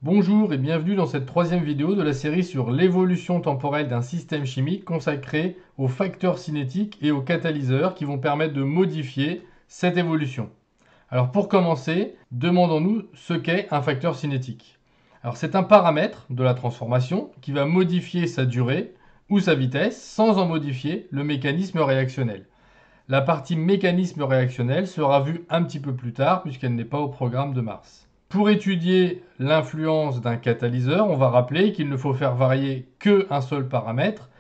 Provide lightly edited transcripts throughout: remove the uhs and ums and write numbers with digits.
Bonjour et bienvenue dans cette troisième vidéo de la série sur l'évolution temporelle d'un système chimique consacrée aux facteurs cinétiques et aux catalyseurs qui vont permettre de modifier cette évolution. Alors pour commencer, demandons-nous ce qu'est un facteur cinétique. Alors c'est un paramètre de la transformation qui va modifier sa durée ou sa vitesse sans en modifier le mécanisme réactionnel. La partie mécanisme réactionnel sera vue un petit peu plus tard puisqu'elle n'est pas au programme de Mars. Pour étudier l'influence d'un catalyseur, on va rappeler qu'il ne faut faire varier qu'un seul paramètre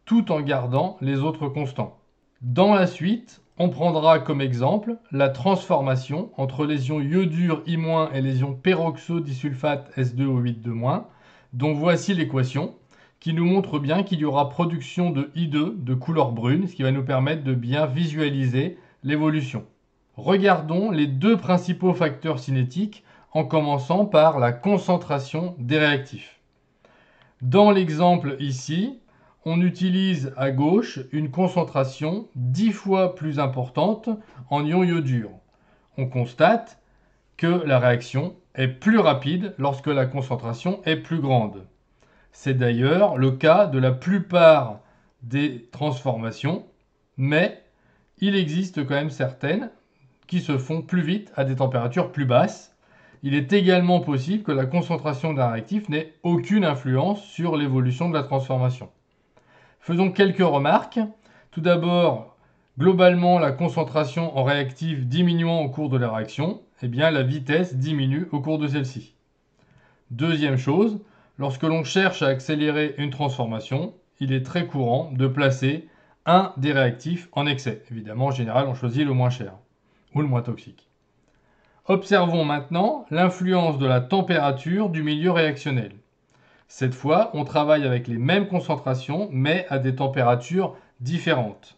tout en gardant les autres constants. Dans la suite, on prendra comme exemple la transformation entre les ions iodure I- et les ions peroxodisulfate S2O8-, dont voici l'équation qui nous montre bien qu'il y aura production de I2 de couleur brune, ce qui va nous permettre de bien visualiser l'évolution. Regardons les deux principaux facteurs cinétiques en commençant par la concentration des réactifs. Dans l'exemple ici, on utilise à gauche une concentration 10 fois plus importante en ion iodure. On constate que la réaction est plus rapide lorsque la concentration est plus grande. C'est d'ailleurs le cas de la plupart des transformations, mais il existe quand même certaines qui se font plus vite à des températures plus basses. Il est également possible que la concentration d'un réactif n'ait aucune influence sur l'évolution de la transformation. Faisons quelques remarques. Tout d'abord, globalement, la concentration en réactif diminuant au cours de la réaction, eh bien, la vitesse diminue au cours de celle-ci. Deuxième chose, lorsque l'on cherche à accélérer une transformation, il est très courant de placer un des réactifs en excès. Évidemment, en général, on choisit le moins cher ou le moins toxique. Observons maintenant l'influence de la température du milieu réactionnel. Cette fois, on travaille avec les mêmes concentrations, mais à des températures différentes.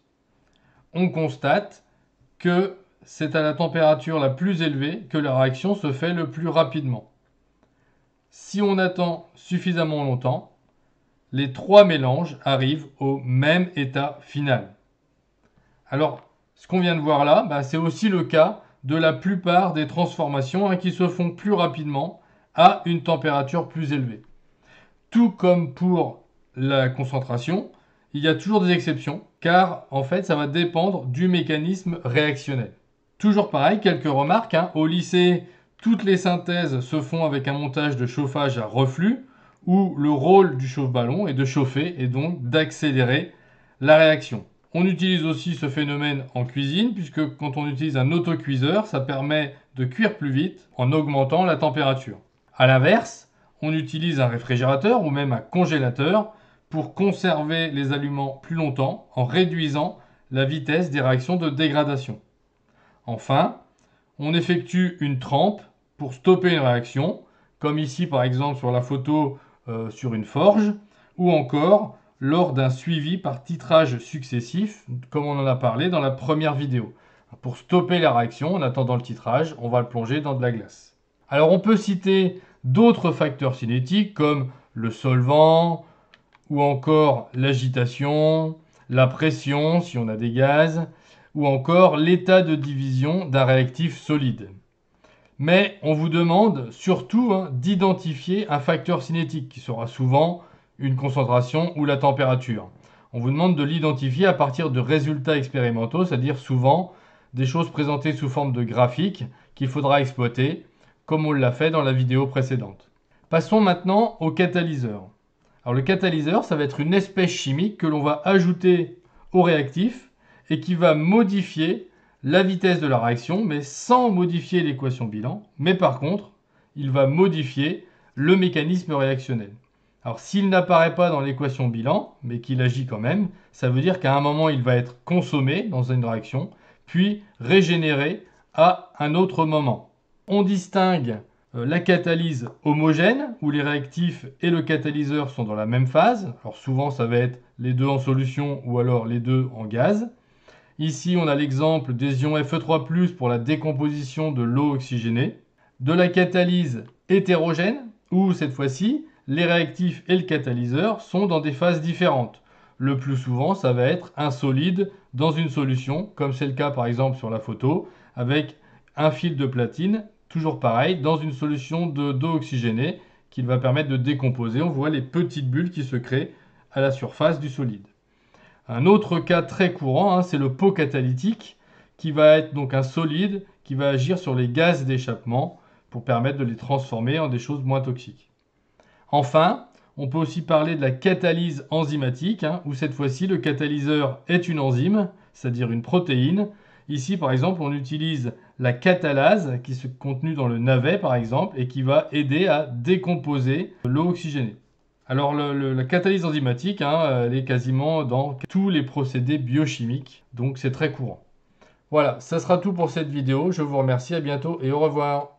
On constate que c'est à la température la plus élevée que la réaction se fait le plus rapidement. Si on attend suffisamment longtemps, les trois mélanges arrivent au même état final. Alors, ce qu'on vient de voir là, c'est aussi le cas de la plupart des transformations qui se font plus rapidement à une température plus élevée. Tout comme pour la concentration, il y a toujours des exceptions, car en fait ça va dépendre du mécanisme réactionnel. Toujours pareil, quelques remarques. Au lycée, toutes les synthèses se font avec un montage de chauffage à reflux, où le rôle du chauffe-ballon est de chauffer et donc d'accélérer la réaction. On utilise aussi ce phénomène en cuisine, puisque quand on utilise un autocuiseur, ça permet de cuire plus vite en augmentant la température. A l'inverse, on utilise un réfrigérateur ou même un congélateur pour conserver les aliments plus longtemps en réduisant la vitesse des réactions de dégradation. Enfin, on effectue une trempe pour stopper une réaction, comme ici par exemple sur la photo sur une forge, ou encore lors d'un suivi par titrage successif, comme on en a parlé dans la première vidéo. Pour stopper la réaction, en attendant le titrage, on va le plonger dans de la glace. Alors on peut citer d'autres facteurs cinétiques comme le solvant, ou encore l'agitation, la pression si on a des gaz, ou encore l'état de division d'un réactif solide. Mais on vous demande surtout d'identifier un facteur cinétique qui sera souvent une concentration ou la température. On vous demande de l'identifier à partir de résultats expérimentaux, c'est-à-dire souvent des choses présentées sous forme de graphiques qu'il faudra exploiter, comme on l'a fait dans la vidéo précédente. Passons maintenant au catalyseur. Alors le catalyseur, ça va être une espèce chimique que l'on va ajouter au réactif et qui va modifier la vitesse de la réaction, mais sans modifier l'équation bilan. Mais par contre, il va modifier le mécanisme réactionnel. Alors s'il n'apparaît pas dans l'équation bilan, mais qu'il agit quand même, ça veut dire qu'à un moment, il va être consommé dans une réaction, puis régénéré à un autre moment. On distingue la catalyse homogène, où les réactifs et le catalyseur sont dans la même phase. Alors souvent, ça va être les deux en solution ou alors les deux en gaz. Ici, on a l'exemple des ions Fe3+, pour la décomposition de l'eau oxygénée. De la catalyse hétérogène, où cette fois-ci, les réactifs et le catalyseur sont dans des phases différentes. Le plus souvent, ça va être un solide dans une solution, comme c'est le cas par exemple sur la photo, avec un fil de platine, toujours pareil, dans une solution d'eau oxygénée qu'il va permettre de décomposer. On voit les petites bulles qui se créent à la surface du solide. Un autre cas très courant, c'est le pot catalytique, qui va être donc un solide qui va agir sur les gaz d'échappement pour permettre de les transformer en des choses moins toxiques. Enfin, on peut aussi parler de la catalyse enzymatique, où cette fois-ci le catalyseur est une enzyme, c'est-à-dire une protéine. Ici, par exemple, on utilise la catalase qui est contenue dans le navet, par exemple, et qui va aider à décomposer l'eau oxygénée. Alors, la catalyse enzymatique, elle est quasiment dans tous les procédés biochimiques, donc c'est très courant. Voilà, ça sera tout pour cette vidéo. Je vous remercie, à bientôt et au revoir.